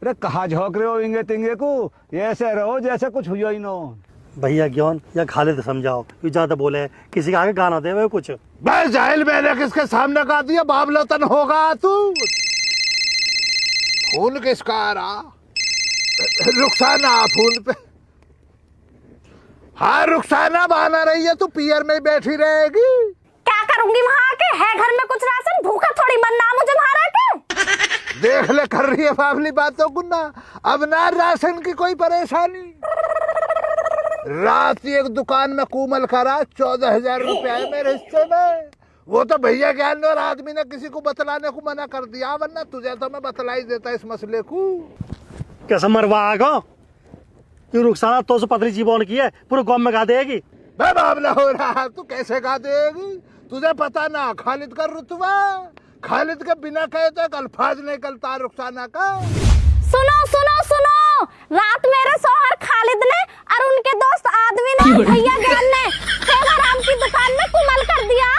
अरे कहाँ झोंक रहे हो इंगे तिंगे को, ये ऐसे रहो जैसे कुछ हुआ ही ना हो। भैया ज्ञान या खालिद समझाओ, ये ज्यादा बोले है, किसी के आगे गाना दे वो कुछ। भाई जाहिल, मैंने किसके सामने कहा दिया बाबलतन होगा तू। फोन किसका आ रहा? रुखसाना फोन पे। हाँ रुखसाना, बहाना रही है तू पियर में बैठी रहेगी। क्या करूंगी वहाँ के, है घर में कुछ राशन, भूखा थोड़ी मरना मुझे मारा के। देख ले कर रही है बाबली बातों को ना। अब ना राशन की कोई परेशानी। रात एक दुकान में कूमल करा 14,000 रुपया है मेरे हिस्से में। वो तो भैया ज्ञान और आदमी ने किसी को बतलाने को मना कर दिया, वरना तुझे तो मैं बतला ही देता इस मसले को। कैसे मरवाएगा ये रुखसाना, तो से पतली जीवन की है, पूरे गांव में गा देगी। मैं बाबला हो रहा, तू कैसे गा देगी? तुझे पता ना खालिद का रुतबा, खालिद के बिना कहे तो एक अल्फाज निकलता रुखसाना का। सुनो सुनो सुनो, रात मेरे सोहर खालिद ने और उनके दोस्त आदमी ने भैया ज्ञान ने सेवाराम की दुकान में कुमल कर दिया।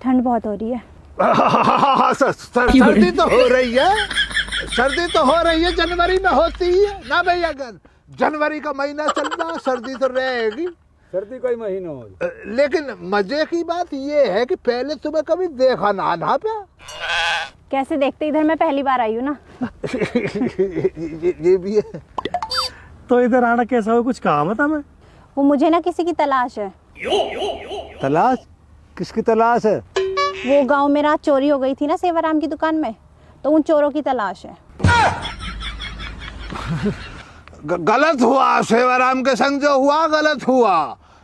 ठंड बहुत हो रही है। सर्दी तो हो रही है, सर्दी तो हो रही है, जनवरी में होती है ना भैया। अगर जनवरी का महीना चल रहा, सर्दी तो रहेगी। सर्दी कोई महीना हो, लेकिन मजे की बात ये है कि पहले तुम्हें कभी देखा ना ना पे। कैसे देखते, इधर मैं पहली बार आई हूँ ना। ये भी है। तो इधर आना कैसा हो, कुछ काम है तुम्हें? वो मुझे ना किसी की तलाश है। तलाश? किसकी तलाश है? वो गांव में रात चोरी हो गई थी ना सेवाराम की दुकान में, तो उन चोरों की तलाश है। गलत हुआ सेवाराम के संग जो हुआ, गलत हुआ।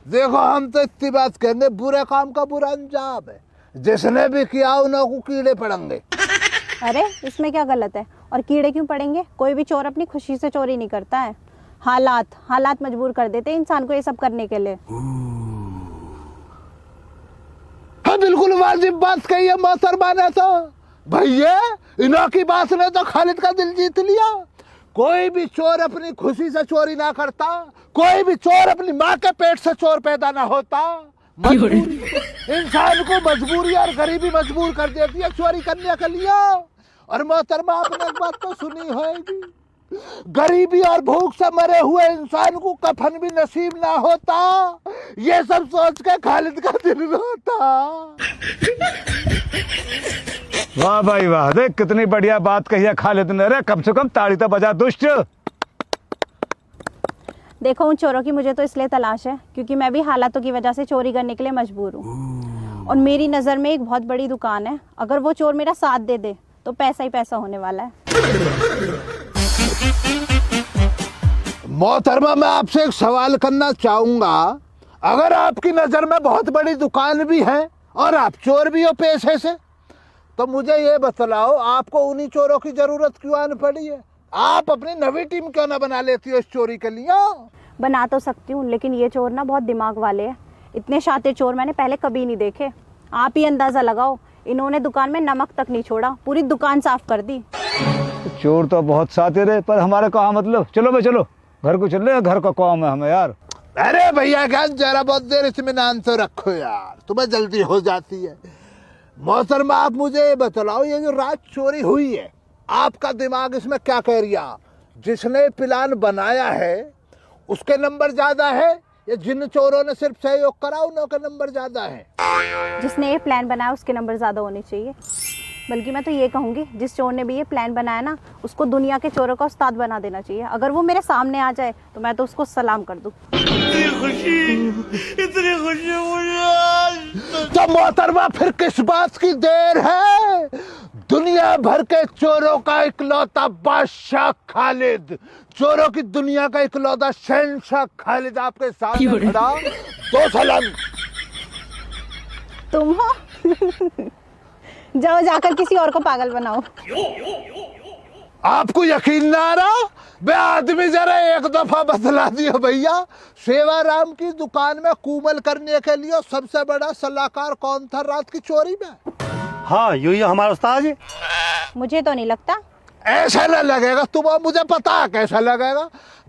देखो हम तो इतनी बात कहेंगे, बुरे काम का बुरा अंजाम है। जिसने भी किया उन्हों को कीड़े पड़ेंगे। अरे इसमें क्या गलत है, और कीड़े क्यों पड़ेंगे? कोई भी चोर अपनी खुशी से चोरी नहीं करता है, हालात मजबूर कर देते हैं इंसान को ये सब करने के लिए। हाँ बिल्कुल वाजिब बात कही है मोहतरमा ने तो। भैया इन्हों की बात ने तो खालिद का दिल जीत लिया। कोई भी चोर अपनी खुशी से चोरी ना करता, कोई भी चोर अपनी माँ के पेट से चोर पैदा ना होता। इंसान को मजबूरी और गरीबी मजबूर कर देती है चोरी करने के लिए। और मोहतरमा आपने एक बात तो सुनी होगी, गरीबी और भूख से मरे हुए इंसान को कफन भी नसीब ना होता। ये सब सोच के खालिद का दिल रोता। वाह भाई वाह, देख कितनी बढ़िया बात कही है खालिद ने। रे कम से कम ताड़ी तो बजा दुष्ट। देखो उन चोरों की मुझे तो इसलिए तलाश है क्योंकि मैं भी हालातों की वजह से चोरी करने के लिए मजबूर हूँ। और मेरी नज़र में एक बहुत बड़ी दुकान है, अगर वो चोर मेरा साथ दे दे तो पैसा ही पैसा होने वाला है। मोहतरमा मैं आपसे एक सवाल करना चाहूंगा, अगर आपकी नजर में बहुत बड़ी दुकान भी है और आप चोर भी हो पेशे से, तो मुझे ये बतलाओ आपको उन्हीं चोरों की जरूरत क्यों आने पड़ी है? आप अपनी नवी टीम क्यों ना बना लेती हो इस चोरी के लिए? बना तो सकती हूँ, लेकिन ये चोर ना बहुत दिमाग वाले हैं। इतने शातिर चोर मैंने पहले कभी नहीं देखे। आप ही अंदाजा लगाओ, इन्होंने दुकान में नमक तक नहीं छोड़ा, पूरी दुकान साफ कर दी। चोर तो बहुत शातिर है, पर हमारे कहा मतलब। चलो भाई चलो, घर को चल रहे, घर का काम है हमें यार। अरे भैया क्या जरा बहुत देर इत्मीनान तो रखो यार, तुम्हें जल्दी हो जाती है। मोहतरमा आप मुझे ये बतलाओ, ये जो रात चोरी हुई है आपका दिमाग इसमें क्या कह रिया? जिसने प्लान बनाया है उसके नंबर ज्यादा है या जिन चोरों ने सिर्फ सहयोग करा उन्हों के नंबर ज्यादा है? जिसने ये प्लान बनाया उसके नंबर ज़्यादा होने चाहिए। बल्कि मैं तो ये कहूँगी, जिस चोर ने भी ये प्लान बनाया ना, उसको दुनिया के चोरों का उस्ताद बना देना चाहिए। अगर वो मेरे सामने आ जाए तो मैं तो उसको सलाम कर दूँ। इतनी खुशी मुझे। तो मोहतरमा फिर किस बात की देर है? दुनिया भर के चोरों का इकलौता बादशाह खालिद, चोरों की दुनिया का इकलौता शहंशाह खालिद आपके सामने खड़ा। दो सलाम। तुम हो? जाओ जाकर किसी और को पागल बनाओ। आपको यकीन ना आ रहा? बे आदमी जरा एक दफा बतला दिया भैया, सेवाराम की दुकान में कूमल करने के लिए सबसे बड़ा सलाहकार कौन था रात की चोरी में? हाँ यूं ही हमारा उस्ताद जी। मुझे तो नहीं लगता। ऐसा ना लगेगा तुम, अब मुझे पता है कैसा लगेगा।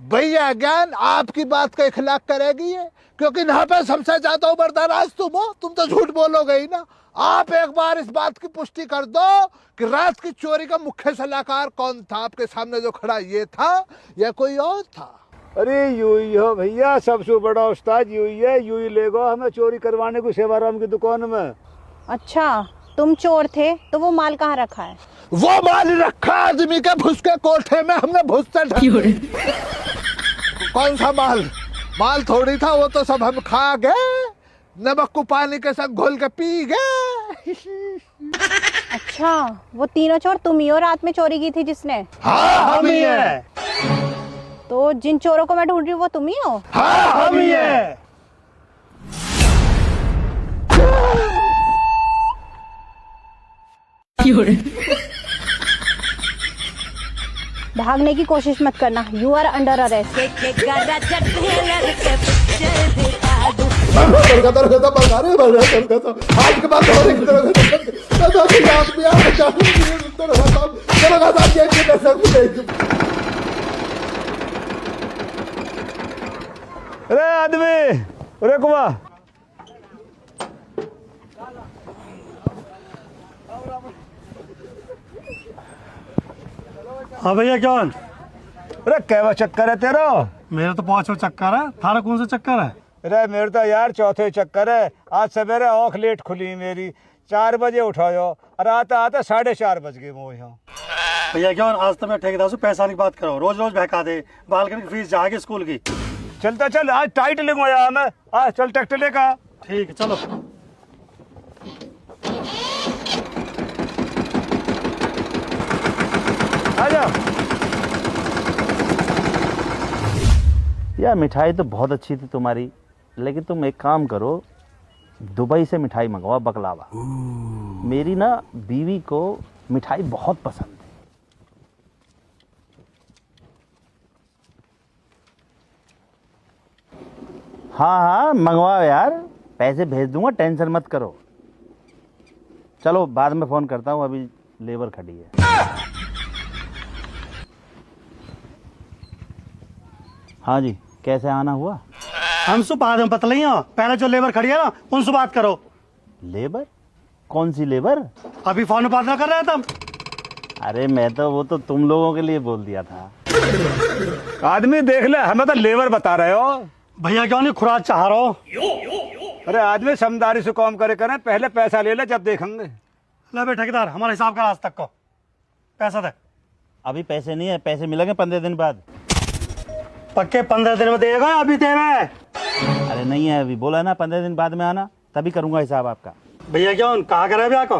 भैया ज्ञान आपकी बात का इखलाक करेगी ये, क्योंकि यहाँ पे सबसे ज्यादा उम्रदराज तुम हो, तुम तो झूठ बोलोगे ही ना। आप एक बार इस बात की पुष्टि कर दो कि रात की चोरी का मुख्य सलाहकार कौन था। आपके सामने जो खड़ा ये था या कोई और था? अरे यू ही हो भैया, सबसे बड़ा उस्ताद यू ही है। यू ही ले गो हमें चोरी करवाने को सेवाराम की दुकान में। अच्छा, तुम चोर थे तो वो माल कहाँ रखा है? वो माल रखा आदमी के भुस के कोठे में, हमने भुस से कौन सा माल? माल थोड़ी था वो, तो सब हम खा गए, नमक को पानी के साथ घोल के पी गए। अच्छा, वो तीनों चोर तुम ही हो रात में चोरी की थी जिसने? हाँ हम ही है। तो जिन चोरों को मैं ढूंढ रही हूँ वो तुम ही हो? हाँ हम ही है। भागने की कोशिश मत करना, यू आर अंडर अरेस्ट। आज के बाद अरे आदमी, अरे कुआ, हाँ भैया कौन? अरे कैवा चक्कर है तेरा? मेरा तो 5 चक्कर है, थारा कौन सा चक्कर है? अरे मेरे तो यार चौथे चक्कर है। आज सवेरे औख लेट खुली मेरी, 4 बजे उठायो और आते आते 4:30 बज गए मोह यहाँ। भैया कौन, आज तो मैं ठेकेदार से पैसा की बात करो, रोज रोज बहका दे, बालकनी की फीस जाएगी स्कूल की। चलता चल, आज टाइट लिखवाया हमें, आज चल ट्रैक्टर लेकर। ठीक है चलो। आ जाओ। यार मिठाई तो बहुत अच्छी थी तुम्हारी, लेकिन तुम एक काम करो, दुबई से मिठाई मंगवाओ, बकलावा। मेरी ना बीवी को मिठाई बहुत पसंद है। हाँ हाँ मंगवाओ यार, पैसे भेज दूंगा, टेंशन मत करो। चलो बाद में फोन करता हूँ, अभी लेबर खड़ी है। हाँ जी, कैसे आना हुआ? हमसे बाद में पता नहीं है, पहले जो लेबर खड़ी है ना उनसे बात करो। लेबर? कौन सी लेबर? अभी फोन में बात ना कर रहे थे हम। अरे मैं तो वो तो तुम लोगों के लिए बोल दिया था। आदमी देख ले, हमें तो लेबर बता रहे हो। भैया क्यों नहीं खुराक चाह रहा हो? अरे आदमी समझदारी से काम करे करें, पहले पैसा ले ले जब देखेंगे। ले बे ठेकेदार, हमारा हिसाब कर आज तक को, पैसा दे। अभी पैसे नहीं है, पैसे मिलेंगे 15 दिन बाद। पक्के 15 दिन में देगा या अभी दे रहे? अरे नहीं है अभी, बोला ना 15 दिन बाद में आना, तभी करूंगा हिसाब आपका। भैया क्यों कहा करे भैया को?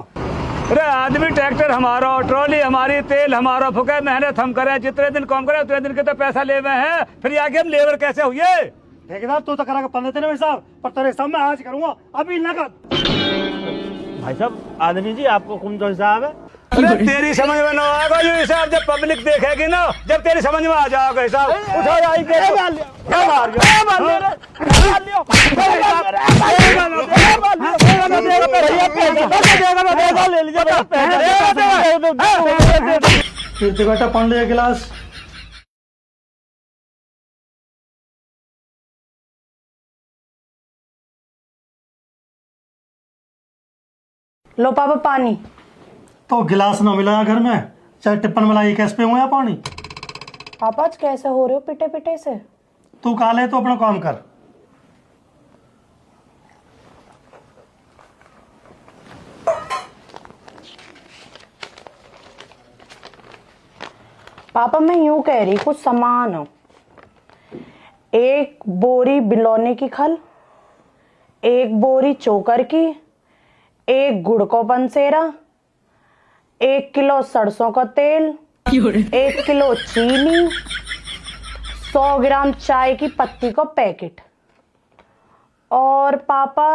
अरे आदमी ट्रैक्टर हमारा, ट्रॉली हमारी, तेल हमारा, फुके मेहनत हम करें, जितने दिन काम करें उतने दिन के तो पैसा ले हुए हैं, फिर आगे हम लेबर कैसे हुए? ठेकेदार तू तो करेगा 15 दिन में हिसाब, पर तेरे हिसाब में आज करूंगा, अभी ना कर। भाई साहब, आदमी जी आपको कौन सा हिसाब है? अरे तेरी समझ में ना आएगा जो हिसाब, जब पब्लिक देखेगी ना, जब तेरी समझ में आ जाएगा हिसाब। उठा आई के फिर बेटा पानी ले गिलास। लो पापा पानी। तो गिलास ना मिला घर में, चाहे टिप्पन मलाई कैसे पे हुआ पानी? पापा आज कैसे हो रहे हो पिटे पिटे से? तू कहा ले तो अपना काम कर। पापा मैं यूं कह रही, कुछ सामान हो, 1 बोरी बिलौने की खल, 1 बोरी चोकर की, 1 गुड़ को पंसेरा, 1 किलो सरसों का तेल, 1 किलो चीनी, 100 ग्राम चाय की पत्ती का पैकेट, और पापा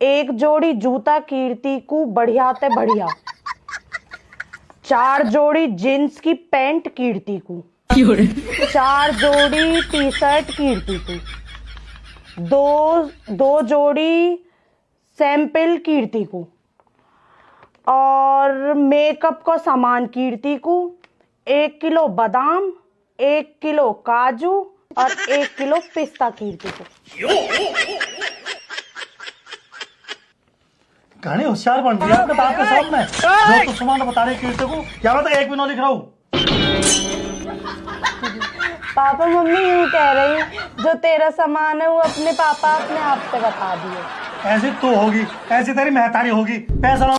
1 जोड़ी जूता कीर्ति को बढ़िया ते बढ़िया, 4 जोड़ी जींस की पैंट कीर्ति को, 4 जोड़ी टी शर्ट कीर्ति को, 2 जोड़ी सैंपल कीर्ति को, और मेकअप का सामान कीर्ति को 1 किलो बादाम, 1 किलो काजू और 1 किलो पिस्ता कीर्ति को। घनी होशियार बन गई आपके बाप के सामने। जो तू सामान बता रही कीर्ति को, या मैं तो एक भी ना लिख रहा हूँ। पापा मम्मी यूं कह रही जो तेरा सामान है वो अपने पापा अपने आप से बता दिए। ऐसी तू होगी, ऐसी तेरी मेहतारी होगी। पैसा